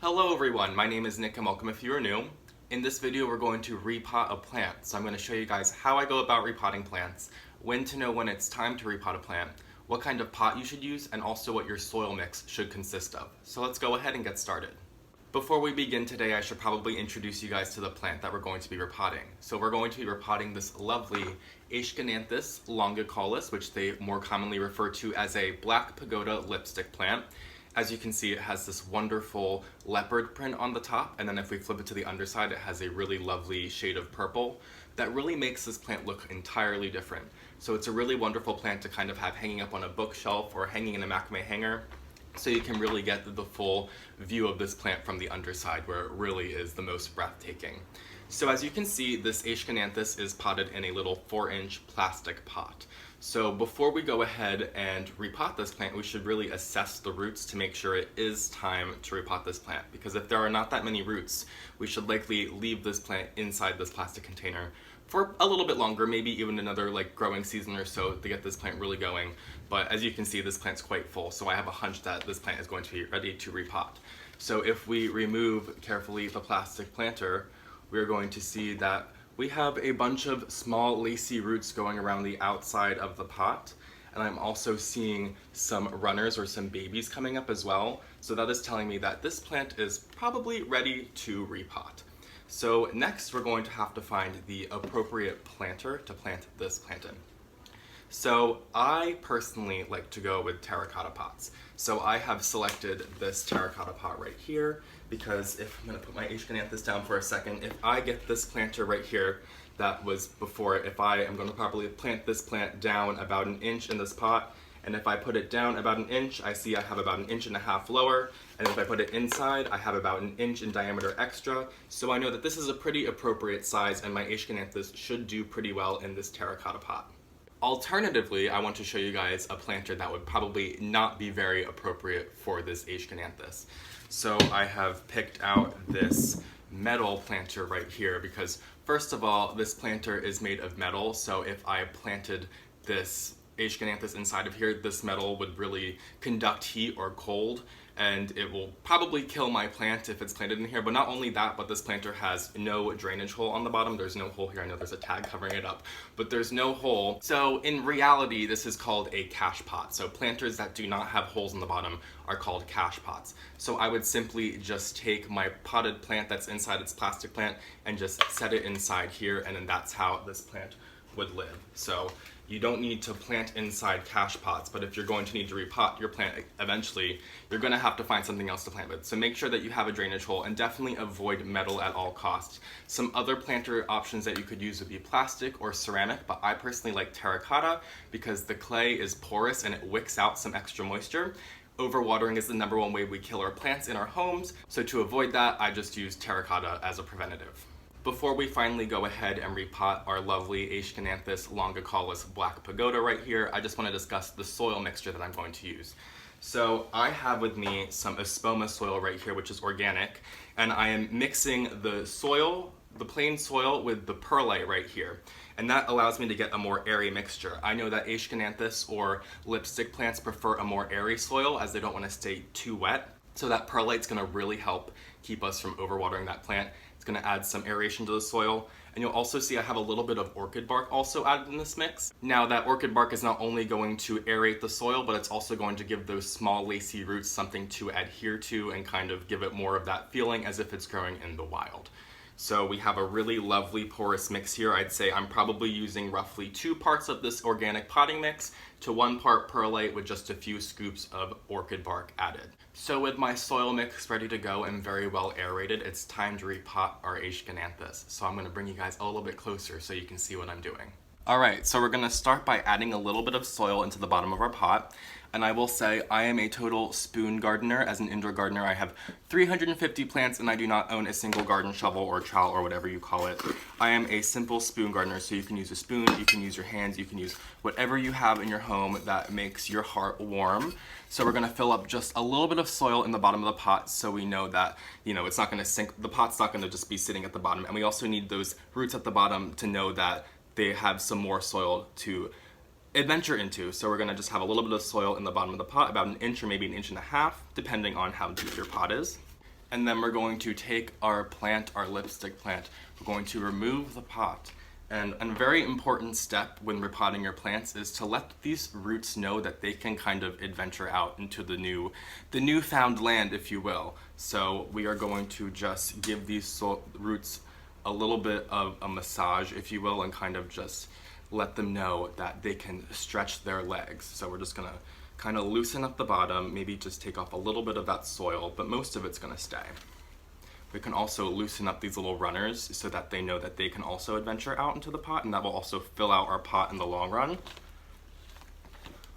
Hello everyone, my name is Nick and welcome if you are new. In this video we're going to repot a plant, so I'm going to show you guys how I go about repotting plants, when to know when it's time to repot a plant, what kind of pot you should use, and also what your soil mix should consist of. So let's go ahead and get started. Before we begin today, I should probably introduce you guys to the plant that we're going to be repotting. So we're going to be repotting this lovely Aschenanthus longicollis, which they more commonly refer to as a black pagoda lipstick plant. As you can see, it has this wonderful leopard print on the top, and then if we flip it to the underside, it has a really lovely shade of purple that really makes this plant look entirely different. So it's a really wonderful plant to kind of have hanging up on a bookshelf or hanging in a macrame hanger, so you can really get the full view of this plant from the underside, where it really is the most breathtaking. So as you can see, this Aschenanthus is potted in a little 4-inch plastic pot. So before we go ahead and repot this plant, we should really assess the roots to make sure it is time to repot this plant. Because if there are not that many roots, we should likely leave this plant inside this plastic container for a little bit longer, maybe even another growing season or so to get this plant really going. But as you can see, this plant's quite full, so I have a hunch that this plant is going to be ready to repot. So if we remove carefully the plastic planter, we're going to see that we have a bunch of small lacy roots going around the outside of the pot, and I'm also seeing some runners or some babies coming up as well. So that is telling me that this plant is probably ready to repot. So next we're going to have to find the appropriate planter to plant this plant in. So I personally like to go with terracotta pots. So I have selected this terracotta pot right here because if I'm going to put my Aschenanthus down for a second, if I get this planter right here that was before it, if I am going to properly plant this plant down about 1 inch in this pot, and if I put it down about 1 inch, I see I have about 1.5 inches lower, and if I put it inside, I have about 1 inch in diameter extra, so I know that this is a pretty appropriate size and my Aschenanthus should do pretty well in this terracotta pot. Alternatively, I want to show you guys a planter that would probably not be very appropriate for this Aschenanthus. So I have picked out this metal planter right here because first of all, this planter is made of metal, so if I planted this Aschenanthus inside of here, this metal would really conduct heat or cold, and it will probably kill my plant if it's planted in here. But not only that, but this planter has no drainage hole on the bottom. There's no hole here. I know there's a tag covering it up, but there's no hole. So in reality, this is called a cache pot. So planters that do not have holes in the bottom are called cache pots. So I would simply just take my potted plant that's inside its plastic plant and just set it inside here, and then that's how this plant would live. So you don't need to plant inside cache pots, but if you're going to need to repot your plant eventually, you're going to have to find something else to plant with. So make sure that you have a drainage hole and definitely avoid metal at all costs. Some other planter options that you could use would be plastic or ceramic, but I personally like terracotta because the clay is porous and it wicks out some extra moisture. Overwatering is the #1 way we kill our plants in our homes, so to avoid that, I just use terracotta as a preventative. Before we finally go ahead and repot our lovely Aschenanthus longicollis black pagoda right here, I just want to discuss the soil mixture that I'm going to use. So I have with me some Espoma soil right here, which is organic, and I am mixing the soil, the plain soil, with the perlite right here. And that allows me to get a more airy mixture. I know that Aschenanthus or lipstick plants prefer a more airy soil as they don't want to stay too wet. So that perlite's going to really help keep us from overwatering that plant. It's going to add some aeration to the soil. And you'll also see I have a little bit of orchid bark also added in this mix. Now that orchid bark is not only going to aerate the soil, but it's also going to give those small lacy roots something to adhere to and kind of give it more of that feeling as if it's growing in the wild. So we have a really lovely porous mix here. I'd say I'm probably using roughly 2 parts of this organic potting mix to 1 part perlite with just a few scoops of orchid bark added. So with my soil mix ready to go and very well aerated, it's time to repot our Aschenanthus. So I'm going to bring you guys a little bit closer so you can see what I'm doing. Alright, so we're going to start by adding a little bit of soil into the bottom of our pot. And I will say I am a total spoon gardener. As an indoor gardener, I have 350 plants and I do not own a single garden shovel or trowel or whatever you call it. I am a simple spoon gardener, so you can use a spoon, you can use your hands, you can use whatever you have in your home that makes your heart warm. So we're going to fill up just a little bit of soil in the bottom of the pot so we know that, it's not going to sink, the pot's not going to just be sitting at the bottom. And we also need those roots at the bottom to know that they have some more soil to adventure into. So we're gonna just have a little bit of soil in the bottom of the pot, about 1 inch or maybe 1.5 inches, depending on how deep your pot is. And then we're going to take our plant, our lipstick plant, we're going to remove the pot. And a very important step when repotting your plants is to let these roots know that they can kind of adventure out into the newfound land, if you will. So we are going to just give these roots a little bit of a massage, if you will, and kind of just let them know that they can stretch their legs. So we're just gonna kind of loosen up the bottom, maybe just take off a little bit of that soil, but most of it's gonna stay. We can also loosen up these little runners so that they know that they can also adventure out into the pot, and that will also fill out our pot in the long run.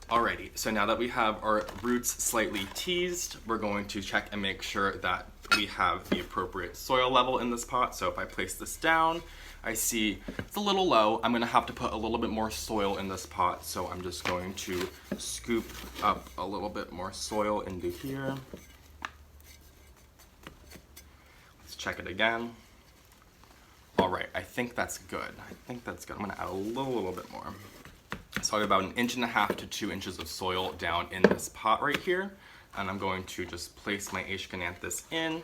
Alrighty, so now that we have our roots slightly teased, we're going to check and make sure that we have the appropriate soil level in this pot. So if I place this down, I see it's a little low. I'm gonna have to put a little bit more soil in this pot, so I'm just going to scoop up a little bit more soil into here. Check it again. All right, I think that's good. I'm gonna add a little bit more. So I have about 1.5 to 2 inches of soil down in this pot right here. And I'm going to just place my Aschenanthus in.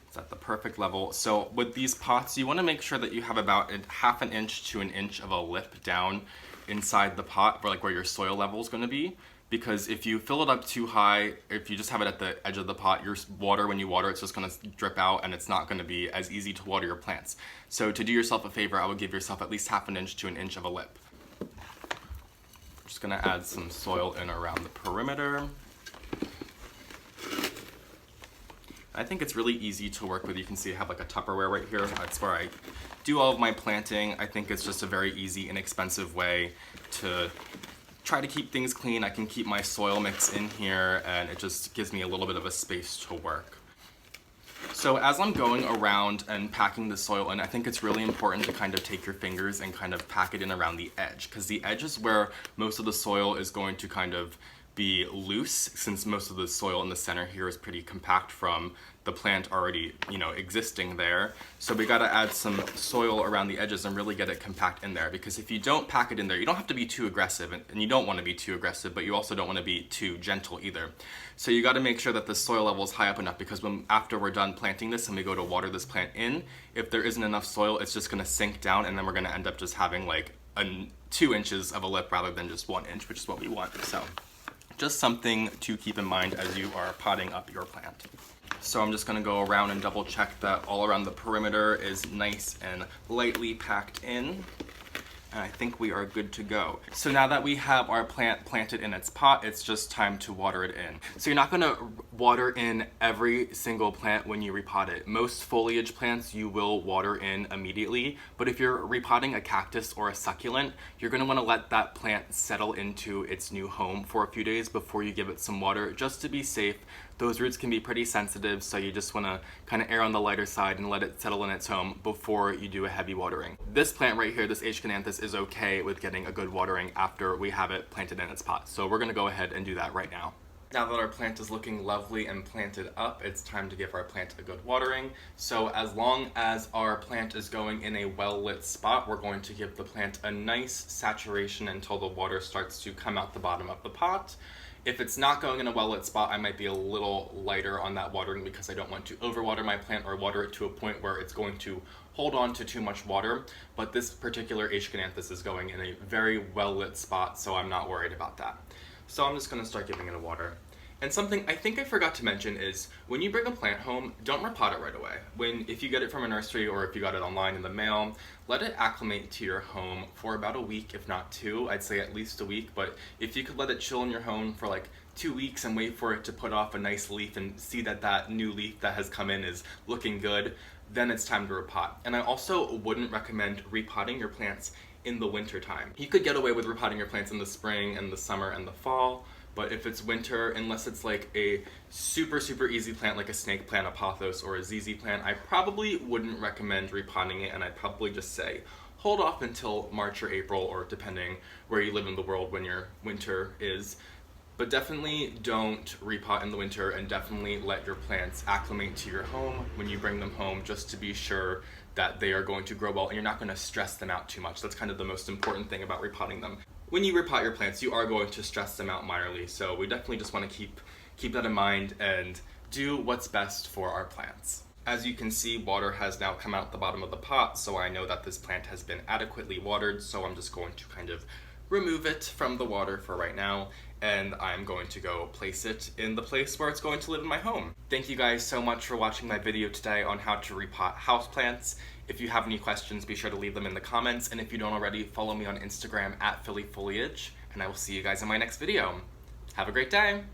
It's at the perfect level. So with these pots, you wanna make sure that you have about 1/2 inch to 1 inch of a lip down inside the pot, where your soil level is gonna be. Because if you fill it up too high, if you just have it at the edge of the pot, when you water, it's just gonna drip out and it's not gonna be as easy to water your plants. So to do yourself a favor, I would give yourself at least 1/2 inch to 1 inch of a lip. I'm just gonna add some soil in around the perimeter. I think it's really easy to work with. You can see I have like a Tupperware right here. That's where I do all of my planting. I think it's just a very easy, inexpensive way to try to keep things clean. I can keep my soil mix in here, and it just gives me a little bit of a space to work. So as I'm going around and packing the soil in, I think it's really important to kind of take your fingers and kind of pack it in around the edge, because the edge is where most of the soil is going to kind of be loose, since most of the soil in the center here is pretty compact from the plant already, existing there. So we gotta add some soil around the edges and really get it compact in there, because if you don't pack it in there, you don't have to be too aggressive, and you don't wanna be too aggressive, but you also don't wanna be too gentle either. So you gotta make sure that the soil level is high up enough, because after we're done planting this and we go to water this plant in, if there isn't enough soil, it's just gonna sink down, and then we're gonna end up just having like 2 inches of a lip rather than just 1 inch, which is what we want. So just something to keep in mind as you are potting up your plant. So I'm just gonna go around and double check that all around the perimeter is nice and lightly packed in. And I think we are good to go. So now that we have our plant planted in its pot, it's just time to water it in. So you're not gonna water in every single plant when you repot it. Most foliage plants you will water in immediately, but if you're repotting a cactus or a succulent, you're gonna wanna let that plant settle into its new home for a few days before you give it some water, just to be safe. Those roots can be pretty sensitive, so you just wanna kind of err on the lighter side and let it settle in its home before you do a heavy watering. This plant right here, this Aschenanthus, is okay with getting a good watering after we have it planted in its pot. So we're gonna go ahead and do that right now. Now that our plant is looking lovely and planted up, it's time to give our plant a good watering. So as long as our plant is going in a well-lit spot, we're going to give the plant a nice saturation until the water starts to come out the bottom of the pot. If it's not going in a well-lit spot, I might be a little lighter on that watering, because I don't want to overwater my plant or water it to a point where it's going to hold on to too much water. But this particular Aschenanthus is going in a very well-lit spot, so I'm not worried about that. So I'm just gonna start giving it a water. And something I think I forgot to mention is, when you bring a plant home, don't repot it right away. If you get it from a nursery or if you got it online in the mail, let it acclimate to your home for about a week, if not 2. I'd say at least a week, but if you could let it chill in your home for like 2 weeks and wait for it to put off a nice leaf and see that that new leaf that has come in is looking good, then it's time to repot. And I also wouldn't recommend repotting your plants in the winter time. You could get away with repotting your plants in the spring and the summer and the fall, but if it's winter, unless it's like a super easy plant like a snake plant, a pothos, or a ZZ plant, I probably wouldn't recommend repotting it, and I'd probably just say hold off until March or April, or depending where you live in the world when your winter is. But definitely don't repot in the winter, and definitely let your plants acclimate to your home when you bring them home, just to be sure that they are going to grow well and you're not going to stress them out too much. That's kind of the most important thing about repotting them. When you repot your plants, you are going to stress them out minorly, so we definitely just want to keep that in mind and do what's best for our plants. As you can see, water has now come out the bottom of the pot, so I know that this plant has been adequately watered, so I'm just going to kind of remove it from the water for right now, and I'm going to go place it in the place where it's going to live in my home. Thank you guys so much for watching my video today on how to repot houseplants. If you have any questions, be sure to leave them in the comments, and if you don't already, follow me on Instagram at phillyfoliage, and I will see you guys in my next video. Have a great day!